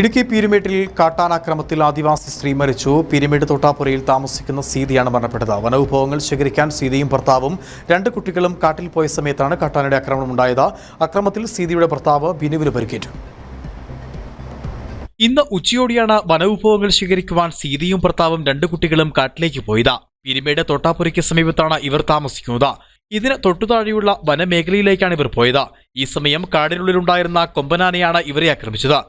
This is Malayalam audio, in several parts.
ഇടുക്കി പീരുമേട്ടിൽ കാട്ടാനാക്രമത്തിൽ ആദിവാസി സ്ത്രീ മരിച്ചു. പീരുമേട് തോട്ടാപ്പുരയിൽ താമസിക്കുന്ന സീതയാണ് മരണപ്പെട്ടത്. വനവിഭവങ്ങൾ ശേഖരിക്കാൻ സീതയും ഭർത്താവും 2 കുട്ടികളും കാട്ടിൽ പോയ സമയത്താണ് കാട്ടാനയുടെ ആക്രമണമുണ്ടായത്. അക്രമത്തിൽ സീതയുടെ ഭർത്താവ് ബിനുവിന് പരിക്കേറ്റു. ഇന്ന് ഉച്ചയോടെയാണ് വനവിഭവങ്ങൾ ശേഖരിക്കുവാൻ സീതയും ഭർത്താവും 2 കുട്ടികളും കാട്ടിലേക്ക് പോയത്. പീരുമേട് തോട്ടാപ്പുരയ്ക്ക് സമീപത്താണ് ഇവർ താമസിക്കുന്നത്. ഇതിന് തൊട്ടുതാഴെയുള്ള വനമേഖലയിലേക്കാണ് ഇവർ പോയത്. ഈ സമയം കാടിനുള്ളിലുണ്ടായിരുന്ന കൊമ്പനാനയാണ് ഇവരെ ആക്രമിച്ചത്.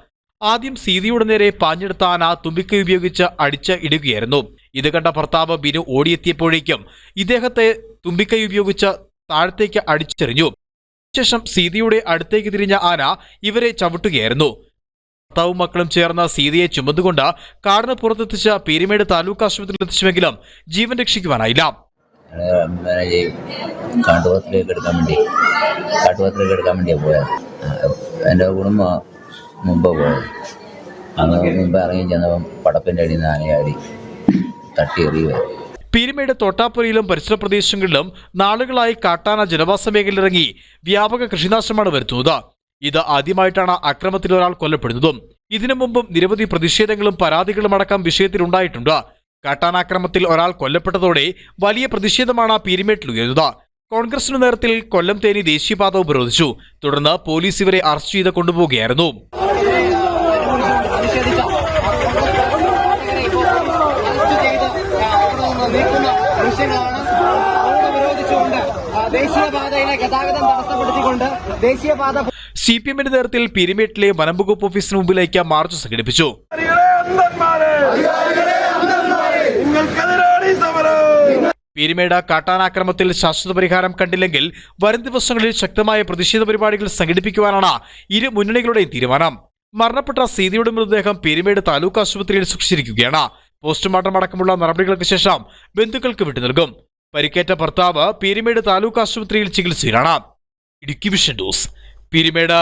ആദ്യം സീതയുടെ നേരെ പാഞ്ഞെടുത്ത ആന തുമ്പിക്കൈ ഉപയോഗിച്ച് അടിച്ച് ഇടുകയായിരുന്നു. ഇത് കണ്ട ഭർത്താവ് ബിനു ഓടിയെത്തിയപ്പോഴേക്കും ഇദ്ദേഹത്തെ തുമ്പിക്കൈ ഉപയോഗിച്ച് താഴത്തേക്ക് അടിച്ചെറിഞ്ഞു. ശേഷം സീതയുടെ അടുത്തേക്ക് തിരിഞ്ഞ ആന ഇവരെ ചവിട്ടുകയായിരുന്നു. ഭർത്താവും മക്കളും ചേർന്ന് സീതയെ ചുമന്നുകൊണ്ട് കാടിന് പുറത്തെത്തിച്ച് പീരുമേട് താലൂക്ക് ആശുപത്രിയിൽ എത്തിച്ചുവെങ്കിലും ജീവൻ രക്ഷിക്കുവാനായില്ല. കാട്ടുപോത്തിലേക്ക് എടുക്കാൻ വേണ്ടിയാണ് പോയത്. എൻ്റെ കുടുംബം മുമ്പ് പോയത്. അന്ന് മുമ്പ് ഇറങ്ങി ചെന്നപ്പം പടപ്പിൻ്റെ അടിയിൽ നിന്ന് ആനയാടി തട്ടി എറിയുകയായിരുന്നു. പീരുമേട് തോട്ടാപ്പുരയിലും പരിസര പ്രദേശങ്ങളിലും നാളുകളായി കാട്ടാന ജനവാസ മേഖലയിലിറങ്ങി വ്യാപക കൃഷിനാശമാണ് വരുത്തുന്നത്. ഇത് ആദ്യമായിട്ടാണ് അക്രമത്തിൽ ഒരാൾ കൊല്ലപ്പെടുന്നതും. ഇതിനു മുമ്പും നിരവധി പ്രതിഷേധങ്ങളും പരാതികളും അടക്കം വിഷയത്തിലുണ്ടായിട്ടുണ്ട്. കാട്ടാനാക്രമത്തിൽ ഒരാൾ കൊല്ലപ്പെട്ടതോടെ വലിയ പ്രതിഷേധമാണ് പീരുമേട്ടിൽ ഉയരുന്നത്. കോൺഗ്രസിന് നേതൃത്വത്തിൽ കൊല്ലം തേനി ദേശീയപാത ഉപരോധിച്ചു. തുടർന്ന് പോലീസ് ഇവരെ അറസ്റ്റ് ചെയ്ത് കൊണ്ടുപോവുകയായിരുന്നു. CPM-ന്റെ നേതൃത്വത്തിൽ പീരുമേട്ടിലെ വനംവകുപ്പ് ഓഫീസിന് മുമ്പിലേക്ക് മാർച്ച് സംഘടിപ്പിച്ചു. പീരുമേട് കാട്ടാനാക്രമത്തിൽ ശാശ്വത പരിഹാരം കണ്ടില്ലെങ്കിൽ വരും ദിവസങ്ങളിൽ ശക്തമായ പ്രതിഷേധ പരിപാടികൾ സംഘടിപ്പിക്കുവാനാണ് ഇരു മുന്നണികളുടെയും തീരുമാനം. മരണപ്പെട്ട സീതയുടെ മൃതദേഹം പീരുമേട് താലൂക്ക് ആശുപത്രിയിൽ സൂക്ഷിച്ചിരിക്കുകയാണ്. പോസ്റ്റ്മോർട്ടം അടക്കമുള്ള നടപടികൾക്ക് ശേഷം ബന്ധുക്കൾക്ക് വിട്ടു നൽകും. പരിക്കേറ്റ ഭർത്താവ് പീരുമേട് താലൂക്ക് ആശുപത്രിയിൽ ചികിത്സയിലാണ്. Idukki Vision News, Peermade.